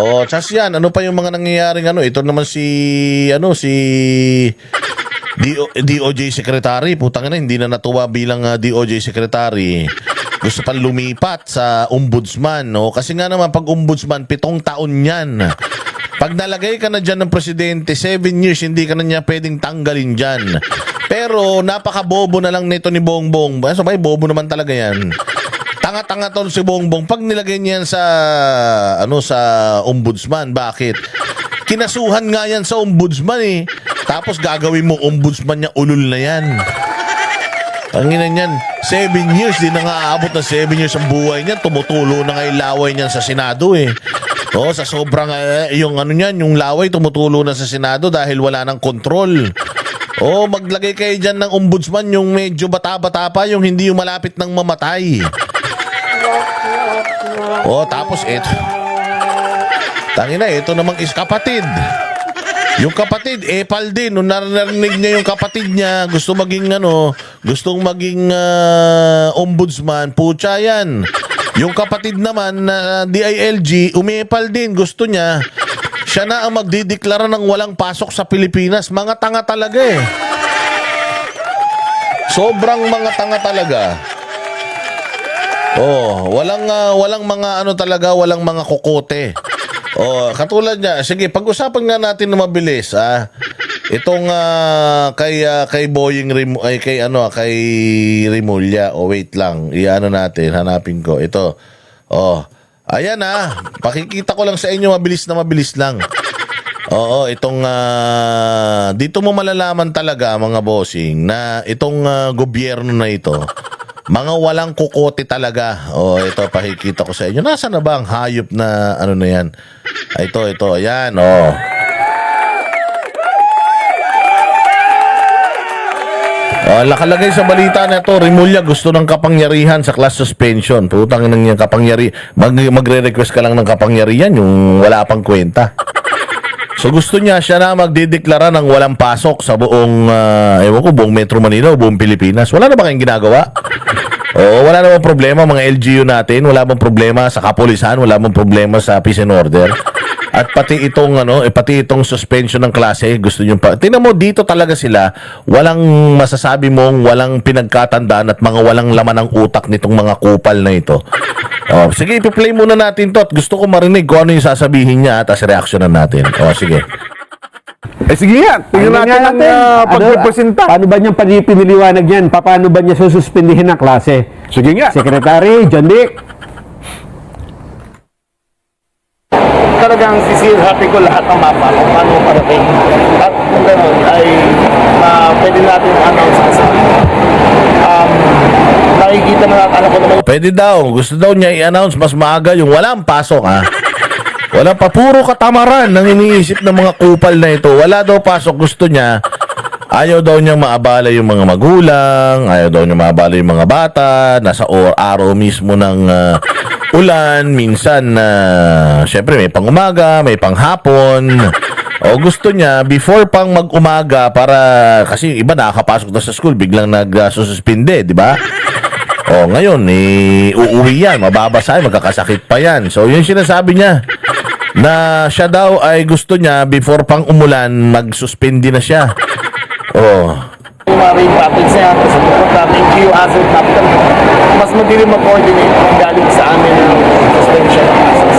Oh, tsas yan. Ano pa yung mga nangyayaring ano? Ito naman si DOJ Secretary. Putang ina, hindi na natuwa bilang DOJ Secretary. Gusto pa lumipat sa ombudsman, no? Kasi nga naman, pag ombudsman, 7 taon yan. Pag nalagay ka na dyan ng presidente, 7 years, hindi ka na niya pwedeng tanggalin dyan. Pero, napakabobo na lang nito ni Bongbong. So, may bobo naman talaga yan. Tanga-tanga tol si Bongbong. Pag nilagay niya yan sa ombudsman, bakit? Kinasuhan nga yan sa ombudsman eh. Tapos gagawin mo ombudsman niya, ulul na yan. Ang ina niyan, 7 years, di na nga aabot na 7 years ang buhay niyan. Tumutulo na nga yung laway niyan sa Senado eh. O, sa sobrang, yung ano niyan, yung laway tumutulo na sa Senado dahil wala nang kontrol. O, maglagay kayo dyan ng ombudsman, yung medyo bata-bata pa, yung hindi yung malapit ng mamatay. O, tapos ito. Tangina, ito namang is kapatid. Yung kapatid, epal din. Nung narinig niya yung kapatid niya, gustong maging ombudsman, putya yan. Yung kapatid naman na DILG, umepal din. Gusto niya, siya na ang magdideklara ng walang pasok sa Pilipinas. Mga tanga talaga eh. Sobrang mga tanga talaga. Oh, walang mga ano talaga, walang mga kokote. Oh, katulad niya. Sige, pag-usapan nga natin na mabilis, itong kay Boying kay Rimulya. Oh, wait lang. Iano natin, hanapin ko. Ito. Oh. Ayan pakikita ko lang sa inyo mabilis lang. Oo, itong dito mo malalaman talaga mga bossing na itong gobyerno na ito mga walang kukote talaga. Oh, ito pakikita ko sa inyo. Nasaan na ba ang hayop na ano na yan? Ito, ayan, oh. Nakalagay sa balita na ito, Rimulya gusto ng kapangyarihan sa class suspension. Putang nang yung magre-request ka lang ng kapangyarihan, yung wala pang kwenta. So gusto niya siya na magdideklara ng walang pasok sa buong buong Metro Manila o buong Pilipinas. Wala na ba kayong ginagawa? Oo, wala namang problema mga LGU natin, wala bang problema sa kapulisan, wala bang problema sa peace and order. At pati itong suspension ng klase, gusto niyo pa. Tingnan mo dito talaga sila, walang masasabi mong walang pinagkatandaan at mga walang laman ng utak nitong mga kupal na ito. Oh, sige, i-play muna natin to at gusto ko marinig kung ano yung sasabihin niya at reaksyonan natin. Oh, sige. Sige nga, tingnan natin ang pagpipresenta. Paano ba niyang piniliwanag yan? Paano ba niya sususpendihin ang klase? Sige nga. Secretary, John Dick. Talagang sisirhapi ko lahat ng mapa kung paano parating. At kung gano'n ay pwede natin announce sa nakikita na natin ko naman. Pwede daw, gusto daw niya i-announce mas maaga yung walang pasok Wala pa, puro katamaran ng iniisip ng mga kupal na ito. Wala daw pasok, gusto niya. Ayaw daw niyang maabala yung mga magulang, ayaw daw niyang maabala yung mga bata, nasa araw mismo ng ulan, minsan syempre may pang umaga, may pang hapon. O gusto niya, before pang mag-umaga, para, kasi iba nakakapasok na sa school, biglang nagsususpinde, di ba? O ngayon, uuwi yan, mababasa, magkakasakit pa yan. So yun sinasabi niya, na siya daw ay gusto niya before pang umulan magsuspindi na siya. Oh. Maraming topics niya kasi nating Q-Asset Capital. Mas madali mag-coordinate kung galing sa amin ng suspension process.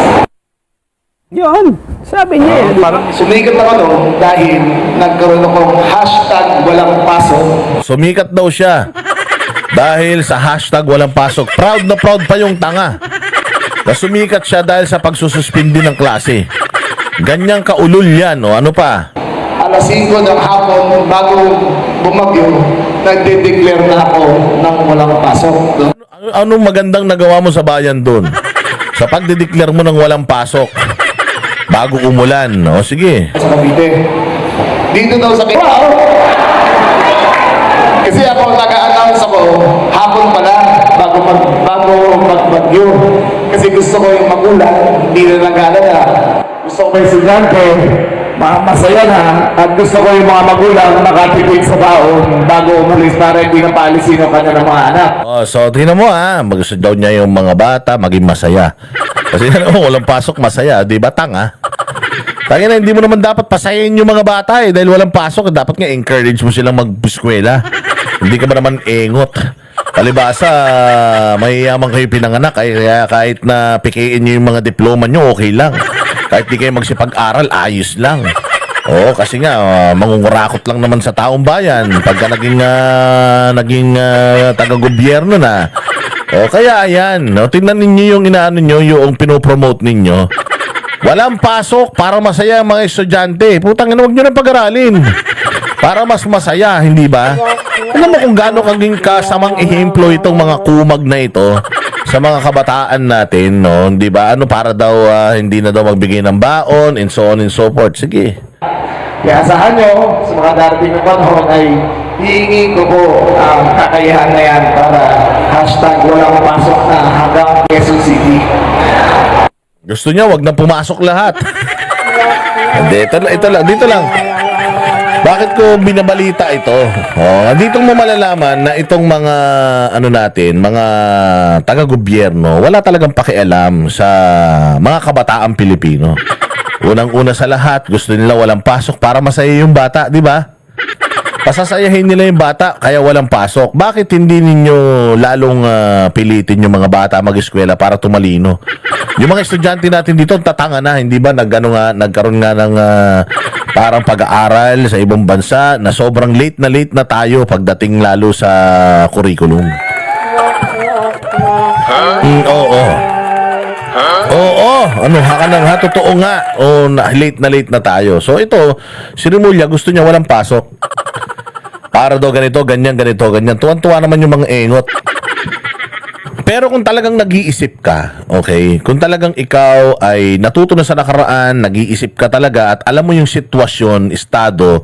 Yun, sabi niya. Sumikat ako dahil nagkaroon akong hashtag walang pasok. Sumikat daw siya dahil sa hashtag walang pasok. Proud na proud pa yung tanga. Na sumikat siya dahil sa pagsususpindi ng klase. Ganyang kaulol yan, o ano pa? Alas 5 ng hapon, bago bumagyo, nagde-declare na ako ng walang pasok. Anong magandang nagawa mo sa bayan doon? Sa pagdideclare mo ng walang pasok bago umulan. O sige. Sa Cavite. Dito daw sa Wow! Kasi ako nag-a-announce ako hapon pala bago magbagyo. Kasi gusto ko yung magulang, hindi na nag-alala. Gusto ko may estudyante masaya na at gusto ko yung mga magulang makatipid sa baon bago umalis para hindi na paalisin yung kanilang mga anak. Oh, so tingnan mo gusto daw niya yung mga bata maging masaya. Kasi walang pasok masaya, di ba tanga? Tangin na, hindi mo naman dapat pasayin yung mga bata dahil walang pasok. Dapat nga encourage mo silang mag-eskwela. Hindi ka ba naman engot? Palibasa, mayayaman kayo pinanganak kaya kahit na pikiin nyo yung mga diploma nyo, okay lang. Kahit di kayo magsipag-aral, ayos lang. Oo, kasi nga, mangungurakot lang naman sa taong bayan pagka naging taga-gobyerno na. O, kaya ayan, tingnan ninyo yung inaano nyo, yung pinopromote ninyo. Walang pasok para masaya ang mga estudyante. Putang ina, huwag nyo nang pag-aralin. Para mas masaya, hindi ba? Alam mo kung gaano kaging kasamang ehemplo itong mga kumag na ito sa mga kabataan natin, no? Hindi ba? Ano para daw hindi na daw magbigay ng baon and so on and so forth. Sige. Kaya asahan nyo, sa mga darating na panahon ay hihingi ko po ang kakayahan na yan para hashtag walang pasok na hanggang Quezon City. Gusto niya, wag na pumasok lahat. Dito lang. Bakit ko binabalita ito? Dito mo malalaman na itong mga mga taga-gobyerno, wala talagang pakialam sa mga kabataang Pilipino. Unang-una sa lahat, gusto nila walang pasok para masaya yung bata, di ba? Pasasayahin nila yung bata kaya walang pasok. Bakit hindi ninyo lalong pilitin yung mga bata mag-eskwela para tumalino? Yung mga estudyante natin dito tatanga na, hindi ba? Nagkaroon nga ng parang pag-aaral sa ibang bansa na sobrang late na tayo pagdating lalo sa curriculum. Totoo nga. Late na tayo. So ito, si Rimulya gusto niya walang pasok. Para daw ganito, ganyan. Tuwan-tuwa naman yung mga engot. Pero kung talagang nag-iisip ka, okay, kung talagang ikaw ay natuto na sa nakaraan, nag-iisip ka talaga at alam mo yung sitwasyon, estado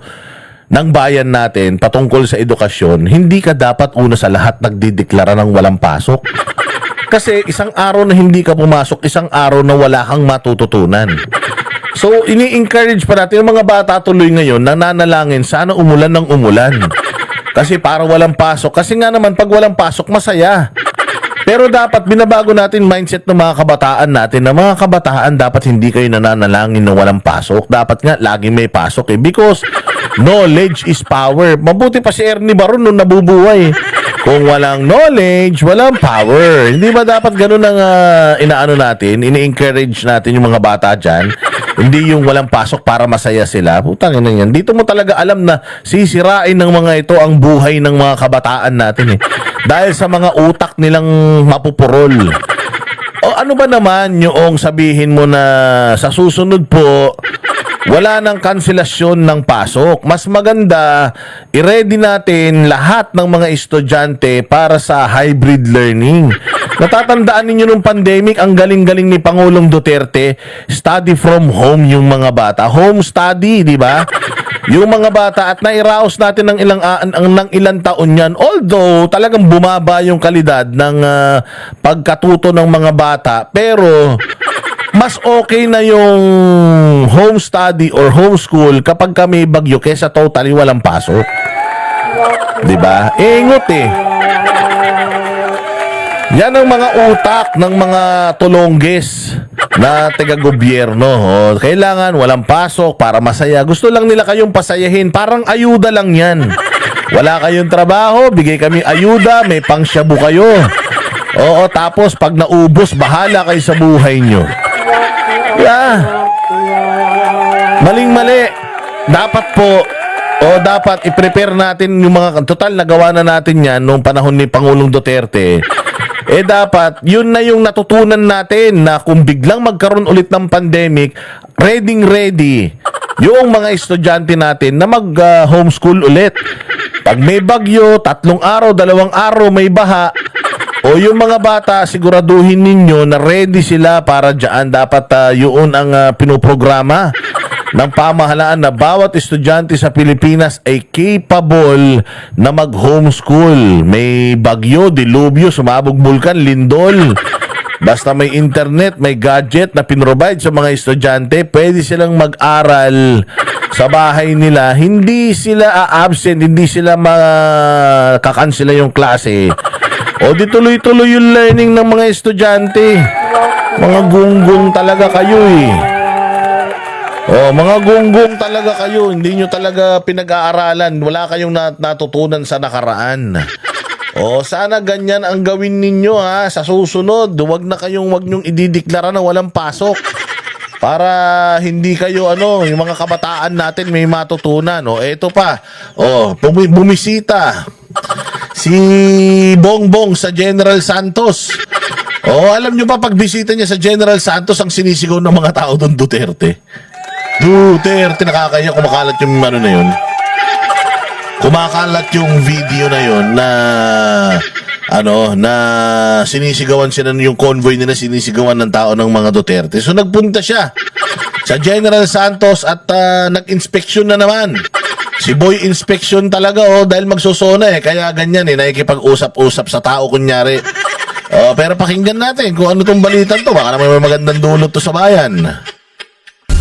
ng bayan natin patungkol sa edukasyon, hindi ka dapat una sa lahat nagdideklara ng walang pasok. Kasi isang araw na hindi ka pumasok, isang araw na wala kang matututunan. So, ini-encourage pa natin yung mga bata tuloy ngayon na nanalangin, sana umulan ng umulan. Kasi para walang pasok. Kasi nga naman, pag walang pasok, masaya. Pero dapat binabago natin mindset ng mga kabataan natin na mga kabataan dapat hindi kayo nananalangin na walang pasok. Dapat nga laging may pasok because knowledge is power. Mabuti pa si Ernie Baron nung nabubuhay. Kung walang knowledge, walang power. Hindi ba dapat ganun ang inaano natin, ini-encourage natin yung mga bata dyan? Hindi yung walang pasok para masaya sila. Putang ina yan. Dito mo talaga alam na sisirain ng mga ito ang buhay ng mga kabataan natin Dahil sa mga utak nilang mapupurol. O ano ba naman yung sabihin mo na sa susunod po, wala nang kanselasyon ng pasok. Mas maganda, i-ready natin lahat ng mga estudyante para sa hybrid learning. Natatandaan ninyo nung pandemic, ang galing-galing ni Pangulong Duterte, study from home yung mga bata. Home study, di ba? Yung mga bata at nairaos natin ng ilang taon yan. Although talagang bumaba yung kalidad ng pagkatuto ng mga bata, pero mas okay na yung home study or homeschool kapag kami bagyo kesa totally walang pasok. 'Di ba? Ingot Yan ang mga utak ng mga tulongges na taga-gobyerno. Kailangan walang pasok para masaya. Gusto lang nila kayong pasayahin. Parang ayuda lang yan. Wala kayong trabaho, bigay kami ayuda, may pangsyabu kayo. Oo, tapos pag naubos, bahala kayo sa buhay nyo. Maling-mali. Dapat po, dapat i-prepare natin yung mga, total nagawa na natin yan noong panahon ni Pangulong Duterte. Dapat, yun na yung natutunan natin na kung biglang magkaroon ulit ng pandemic, ready yung mga estudyante natin na mag-homeschool ulit. Pag may bagyo, 3 araw, 2 araw, may baha, o yung mga bata, siguraduhin ninyo na ready sila para dyan. Dapat yun ang pinoprograma ng pamahalaan na bawat estudyante sa Pilipinas ay capable na mag-homeschool. May bagyo, dilubyo, sumabog bulkan, lindol. Basta may internet, may gadget na pinrovide sa mga estudyante, pwede silang mag-aral sa bahay nila. Hindi sila absent, hindi sila makakansela yung klase. O di tuloy-tuloy yung learning ng mga estudyante. Mga gunggong talaga kayo eh. Oh, mga gunggong talaga kayo. Hindi nyo talaga pinag-aaralan. Wala kayong natutunan sa nakaraan. Oh, sana ganyan ang gawin ninyo ha. Sa susunod, wag nyong idideklara na walang pasok. Para hindi kayo yung mga kabataan natin may matutunan. Oh, eto pa. Oh, bumisita si Bongbong sa General Santos. Oh, alam nyo ba pag bisita niya sa General Santos, ang sinisigaw ng mga tao doon, Duterte. Duterte, nakakaya, kumakalat yung na yun. Kumakalat yung video na yun na na sinisigawan sila yung convoy nila, sinisigawan ng tao ng mga Duterte. So nagpunta siya sa General Santos at nag-inspeksyon na naman. Si Boy Inspection talaga dahil magsusona kaya ganyan nakikipag-usap-usap sa tao kunyari. Pero pakinggan natin kung ano tong balitan to, baka naman may magandang dulot to sa bayan.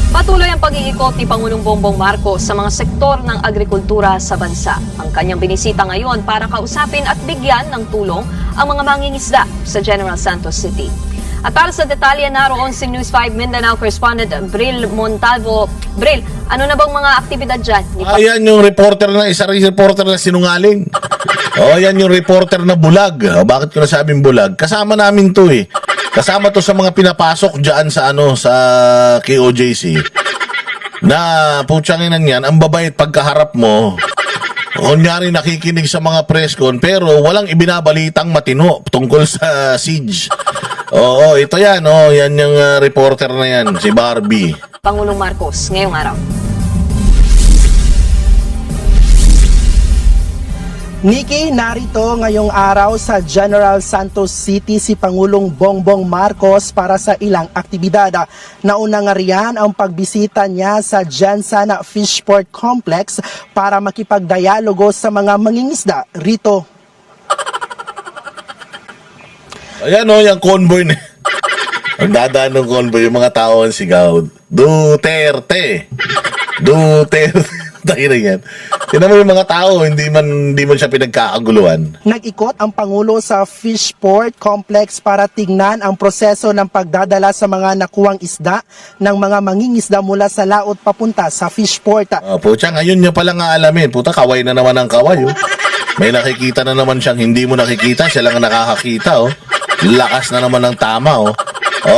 Patuloy ang pag-iikot ni Pangulong Bongbong Marcos sa mga sektor ng agrikultura sa bansa. Ang kanyang binisita ngayon para kausapin at bigyan ng tulong ang mga mangingisda sa General Santos City. At para sa detalye, naroon si News 5 Mindanao correspondent Bril Montalvo. Bril, ano na bang mga aktibidad dyan? Ayan yung reporter na sinungaling. Yan yung reporter na bulag. Bakit ko nasabing bulag? Kasama namin to eh. Kasama to sa mga pinapasok dyan sa sa KOJC. Na putsanginan yan, ang babait pagkaharap mo. Kunyari nakikinig sa mga press con pero walang ibinabalitang matino tungkol sa siege. Oo, ito yan. Yan yung reporter na yan, si Barbie. Pangulong Marcos ngayong araw. Nikki, narito ngayong araw sa General Santos City si Pangulong Bongbong Marcos para sa ilang aktibidad. Nauna nga riyan ang pagbisita niya sa Gensan Fishport Complex para makipagdialogo sa mga mangingisda rito. Ayan yung convoy na. Ang dadaan ng convoy, yung mga tao ang sigaw, Duterte! Duterte! Tayo na yan. Tinan mo yung mga tao, hindi man siya pinagkakaguluhan. Nag-ikot ang Pangulo sa Fishport Complex para tingnan ang proseso ng pagdadala sa mga nakuwang isda ng mga mangingisda mula sa laot papunta sa Fishport. Pucha, ngayon niya palang aalamin. Puta, kaway na naman ang kaway. May nakikita na naman siyang hindi mo nakikita. Siya lang nakakakita. Lakas na naman ng tama.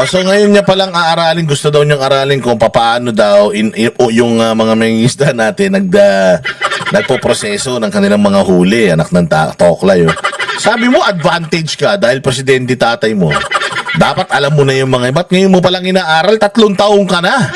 So ngayon niya palang aaralin, gusto daw niyang aralin kung paano daw yung mga mangingisda natin nagpo-proseso ng kanilang mga huli, anak ng toklay. Sabi mo advantage ka dahil presidente tatay mo. Dapat alam mo na yung mga, ba't ngayon mo palang inaaral? 3 taong ka na.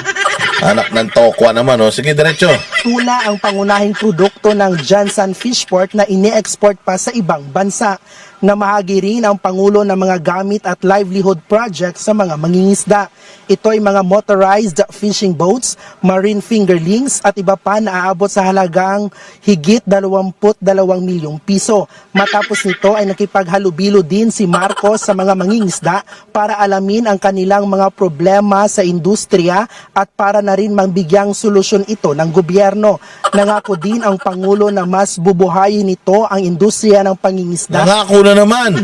Anak ng tokwa naman. Sige, diretso. Tuna ang pangunahing produkto ng Gensan Fishport na ini-export pa sa ibang bansa. Namahagi rin ang Pangulo ng mga gamit at livelihood project sa mga mangingisda. Ito ay mga motorized fishing boats, marine fingerlings at iba pa na aabot sa halagang higit 22 milyong piso. Matapos nito ay nakipaghalubilo din si Marcos sa mga mangingisda para alamin ang kanilang mga problema sa industriya at para na rin magbigyang solusyon ito ng gobyerno. Nangako din ang Pangulo na mas bubuhayin nito ang industriya ng pangingisda. Nangako na naman.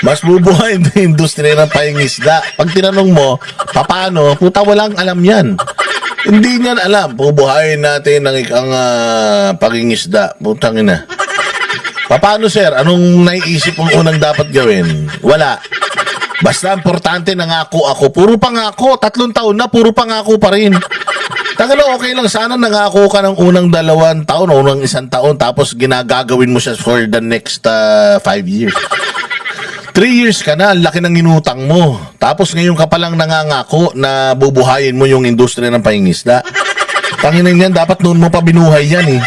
Mas bubuhay ang industriya ng pangingisda. Pag tinanong mo, paano? Puta, walang alam yan. Hindi niyan alam. Bubuhayin natin ang ikang pangingisda. Putang ina. Paano, sir? Anong naiisip mong unang dapat gawin? Wala. Basta importante, nangako ako. Puro pangako. 3 taon na, puro pangako pa rin. Tagalo, okay lang. Sana nangako ka ng unang 2 taon o unang 1 taon tapos ginagagawin mo siya for the next 5 years. 3 years ka na, ang laki ng inutang mo. Tapos ngayon ka palang nangangako na bubuhayin mo yung industriya ng pangingisda. Tanginan yan, dapat noon mo pa binuhay yan eh.